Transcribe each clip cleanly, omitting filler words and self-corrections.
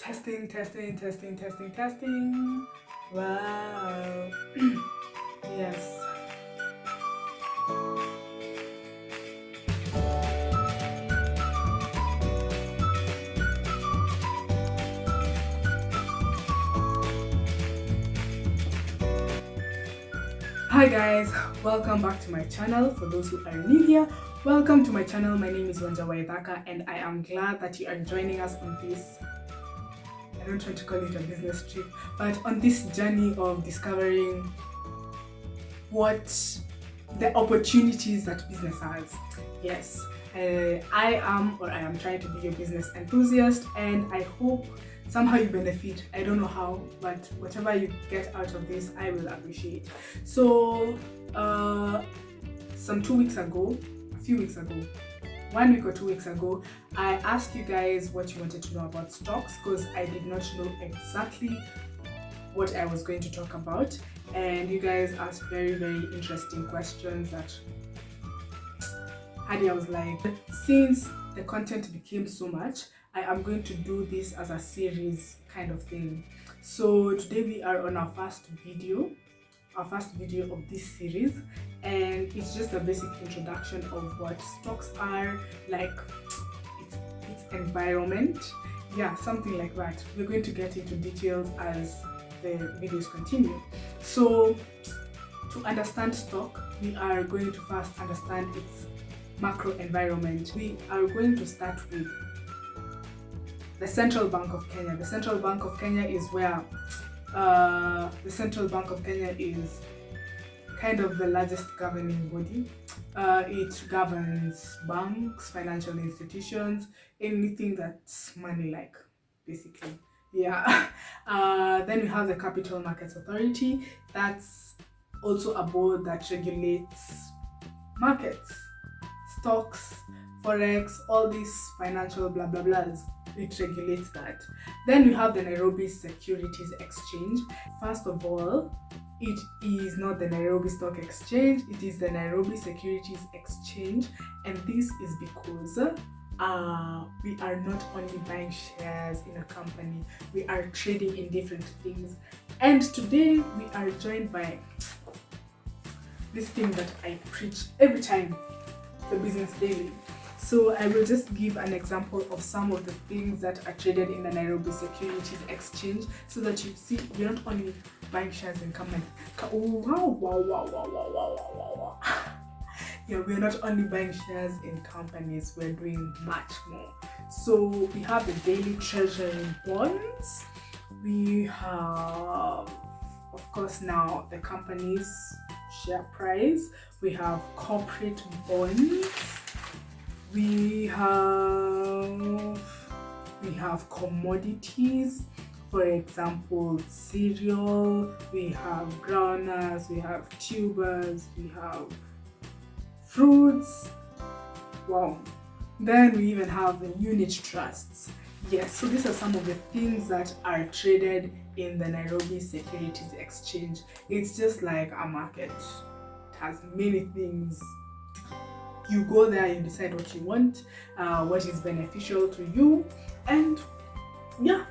Testing, testing, testing, testing, testing. Wow. Yes. Hi guys, welcome back to my channel. For those who are new here, welcome to my channel. My name is Wanja Waithaka and I am glad that you are joining us on this, I don't want to call it a business trip, but on this journey of discovering what the opportunities that business has. Yes, I am trying to be your business enthusiast, and I hope somehow you benefit. I don't know how, but whatever you get out of this, I will appreciate. So, a few weeks ago, 1 week or 2 weeks ago, I asked you guys what you wanted to know about stocks because I did not know exactly what I was going to talk about, and you guys asked very interesting questions that I was like, since the content became so much, I am going to do this as a series kind of thing. So today we are on our first video of this series, and it's just a basic introduction of what stocks are, like its environment, yeah, something like that. We're going to get into details as the videos continue. So to understand stock, we are going to first understand its macro environment. We are going to start with the Central Bank of Kenya. The Central Bank of Kenya is where the Central Bank of Kenya is kind of the largest governing body. It governs banks, financial institutions, anything that's money-like, basically. Yeah. Then we have the Capital Markets Authority. That's also a board that regulates markets, stocks, forex, all these financial blah blah blahs. It regulates that. Then we have the Nairobi Securities Exchange. First of all, it is not the Nairobi Stock Exchange, it is the Nairobi Securities Exchange, and this is because we are not only buying shares in a company, we are trading in different things. And today we are joined by this thing that I preach every time, the Business Daily. So I will just give an example of some of the things that are traded in the Nairobi Securities Exchange, so that you see you're not only buying shares in company. Wow. Yeah, we're not only buying shares in companies, we're doing much more. So we have the daily treasury bonds. We have, of course, now the company's share price. We have corporate bonds. We have commodities, for example, cereal, we have groundnuts, we have tubers, we have fruits. Wow. Then we even have the unit trusts. Yes, so these are some of the things that are traded in the Nairobi Securities Exchange. It's just like a market. It has many things. You go there, you decide what you want, what is beneficial to you, and yeah,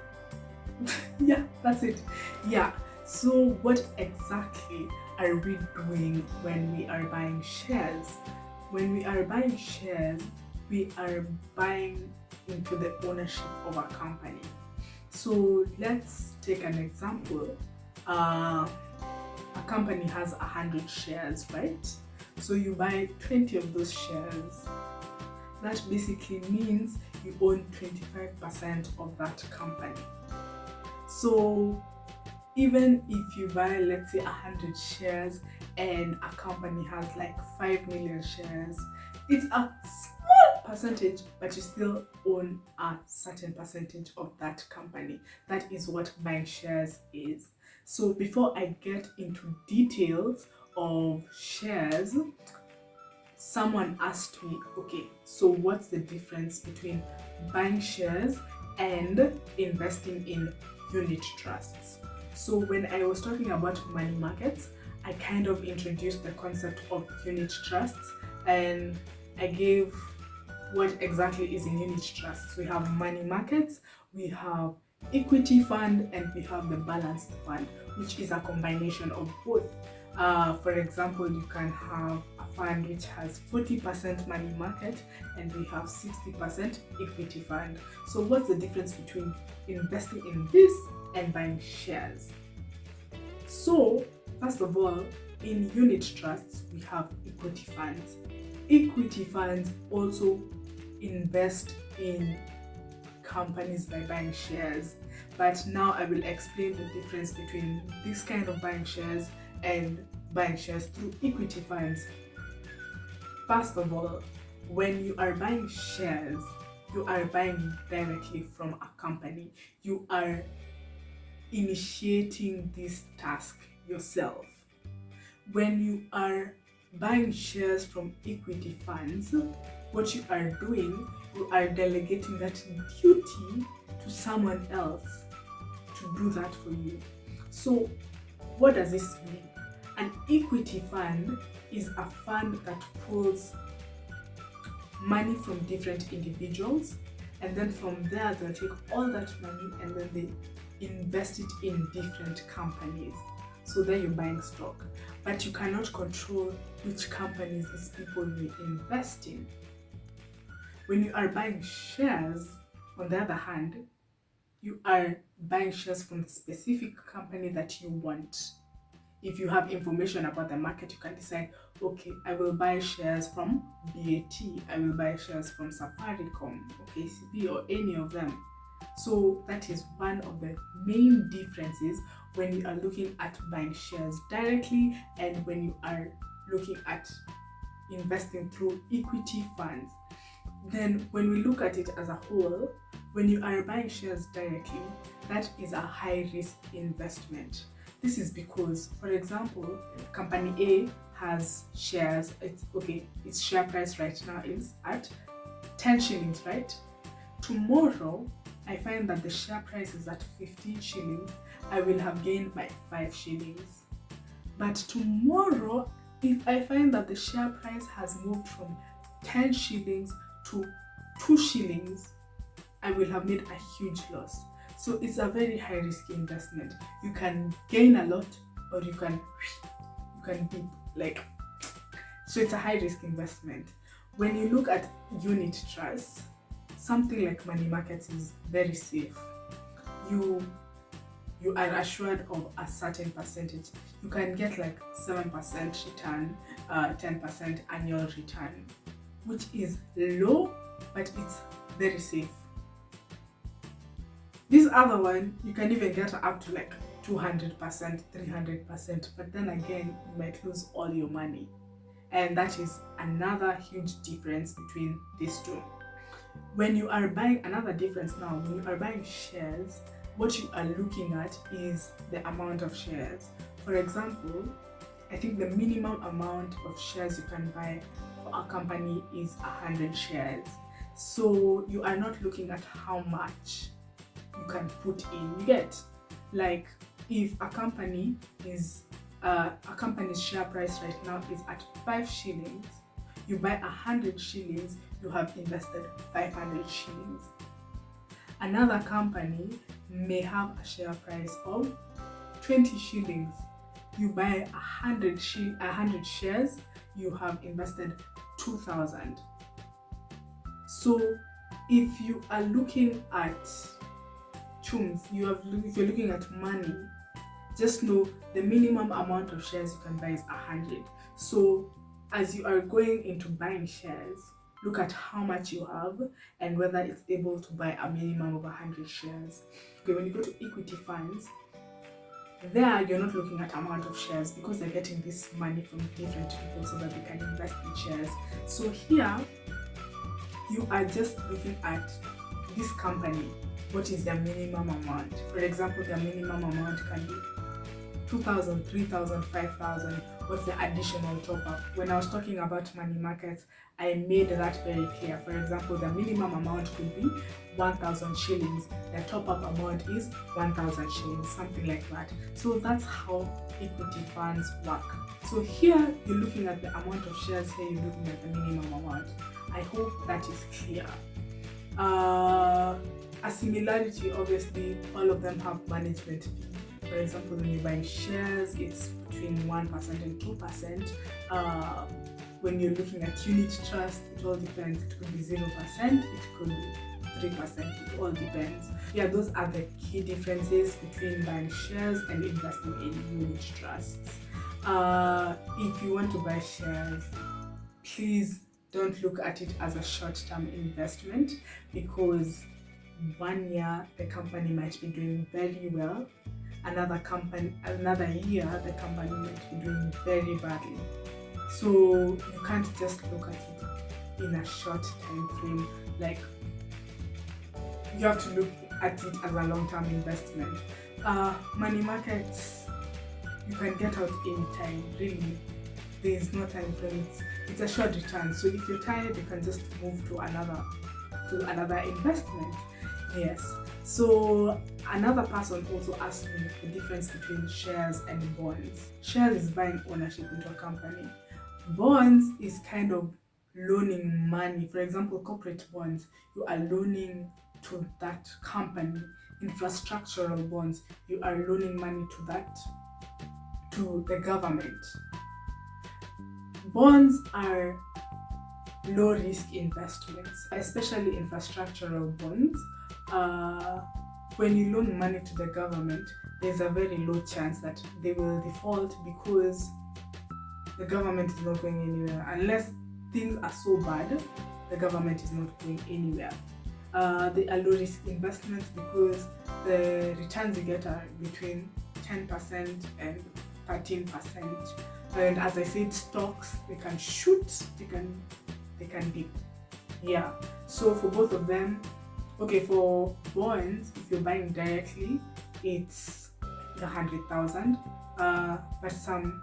yeah, that's it. Yeah, so what exactly are we doing when we are buying shares? When we are buying shares, we are buying into the ownership of a company. So let's take an example. A company has 100 shares, right? So you buy 20 of those shares. That basically means you own 25% of that company. So even if you buy, let's say, 100 shares and a company has like 5 million shares, it's a small percentage, but you still own a certain percentage of that company. That is what buying shares is. So before I get into details of shares, someone asked me, okay, so what's the difference between buying shares and investing in unit trusts? So when I was talking about money markets, I kind of introduced the concept of unit trusts, and I gave what exactly is in unit trusts. We have money markets, we have equity fund and we have the balanced fund, which is a combination of both. For example, you can have a fund which has 40% money market and we have 60% equity fund. So what's the difference between investing in this and buying shares? So first of all, in unit trusts, we have equity funds. Equity funds also invest in companies by buying shares. But now I will explain the difference between this kind of buying shares and buying shares through equity funds. First of all, when you are buying shares, you are buying directly from a company. You are initiating this task yourself. When you are buying shares from equity funds, what you are doing, you are delegating that duty to someone else to do that for you. So what does this mean? An equity fund is a fund that pulls money from different individuals, and then from there they'll take all that money and then they invest it in different companies. So then you're buying stock, but you cannot control which companies these people will invest in. When you are buying shares, on the other hand, you are buying shares from the specific company that you want. If you have information about the market, you can decide, okay, I will buy shares from BAT, I will buy shares from Safaricom, KCB, or any of them. So that is one of the main differences when you are looking at buying shares directly and when you are looking at investing through equity funds. Then when we look at it as a whole, when you are buying shares directly, that is a high risk investment. This is because, for example, company A has shares, its share price right now is at 10 shillings, right? Tomorrow, I find that the share price is at 15 shillings, I will have gained by 5 shillings. But tomorrow, if I find that the share price has moved from 10 shillings to 2 shillings, I will have made a huge loss. So it's a very high risk investment. You can gain a lot or you can be so it's a high risk investment. When you look at unit trusts, something like money markets is very safe. You are assured of a certain percentage. You can get like 7% return, 10% annual return, which is low, but it's very safe. This other one, you can even get up to like 200%, 300%, but then again, you might lose all your money. And that is another huge difference between these two. When you are buying, another difference now, when you are buying shares, what you are looking at is the amount of shares. For example, I think the minimum amount of shares you can buy for a company is 100 shares. So you are not looking at how much you can put in. You get, like, if a company is a company's share price right now is at 5 shillings, you buy 100 shillings, you have invested 500 shillings. Another company may have a share price of 20 shillings. You buy 100 shares, you have invested 2,000. So if you are looking at chums, if you're looking at money, just know the minimum amount of shares you can buy is 100. So as you are going into buying shares, look at how much you have and whether it's able to buy a minimum of 100 shares. Okay, when you go to equity funds, there you're not looking at amount of shares because they're getting this money from different people so that they can invest in shares. So here, you are just looking at this company, what is their minimum amount. For example, their minimum amount can be 2,000, 3,000, 5,000. What's the additional top up? When I was talking about money markets, I made that very clear. For example, the minimum amount could be 1,000 shillings. The top up amount is 1,000 shillings, something like that. So that's how equity funds work. So here you're looking at the amount of shares, here you're looking at the minimum amount. I hope that is clear. A similarity, obviously, all of them have management fee. For example, when you buy shares, it's between 1% and 2%. When you're looking at unit trust, it all depends. It could be 0%, it could be 3%, it all depends. Yeah, those are the key differences between buying shares and investing in unit trusts. If you want to buy shares, please don't look at it as a short-term investment, because 1 year the company might be doing very well, another year the company might be doing very badly. So you can't just look at it in a short time frame. Like, you have to look at it as a long-term investment. Money markets, you can get out anytime, really. There is no time frame. It's a short return. So if you're tired, you can just move to another investment. Yes. So another person also asked me the difference between shares and bonds. Shares is buying ownership into a company. Bonds is kind of loaning money. For example, corporate bonds, you are loaning to that company. Infrastructural bonds, you are loaning money to the government. Bonds are low risk investments, especially infrastructural bonds. When you loan money to the government, there's a very low chance that they will default, because the government is not going anywhere. Unless things are so bad, the government is not going anywhere. They are low risk investments because the returns you get are between 10% and 13%. And as I said, stocks, they can shoot, they can dip. Yeah. So for both of them, okay, for bonds, if you're buying directly, it's 100,000. But some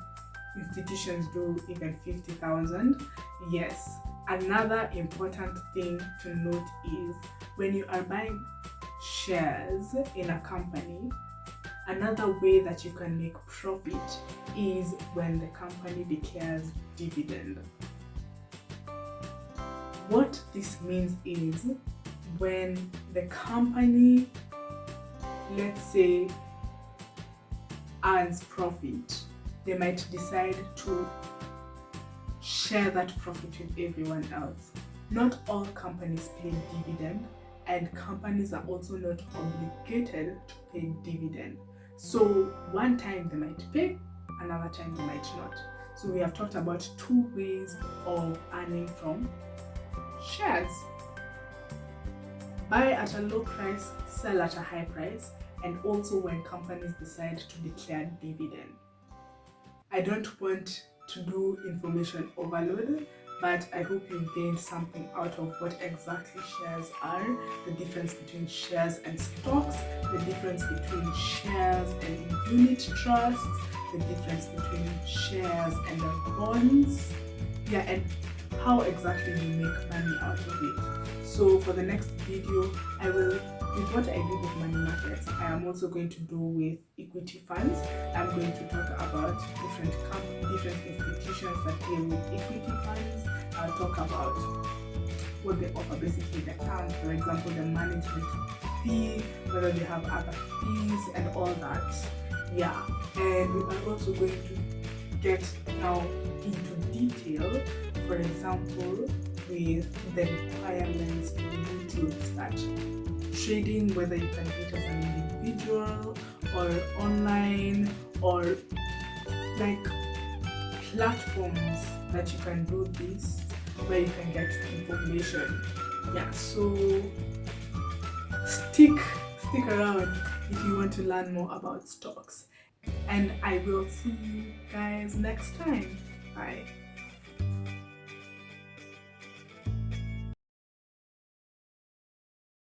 institutions do even 50,000. Yes. Another important thing to note is when you are buying shares in a company, another way that you can make profit is when the company declares dividend. What this means is when the company, let's say, earns profit, they might decide to share that profit with everyone else. Not all companies pay dividend, and companies are also not obligated to pay dividend. So one time they might pay, another time they might not. So we have talked about two ways of earning from shares. Buy at a low price, sell at a high price, and also when companies decide to declare dividend. I don't want to do information overload, but I hope you've gained something out of what exactly shares are, the difference between shares and stocks, the difference between shares and unit trusts, the difference between shares and bonds, and how exactly you make money out of it. So for the next video, with what I do with money markets, I am also going to do with equity funds. I'm going to talk about different institutions that deal with equity funds. I'll talk about what they offer, basically the terms, for example, the management fee, whether they have other fees and all that. Yeah, and we are also going to get now into detail, for example, with the requirements for you to start trading, whether you can do it as an individual or online, or like platforms that you can do this, where you can get information. Yeah, so stick around if you want to learn more about stocks, and I will see you guys next time. Bye.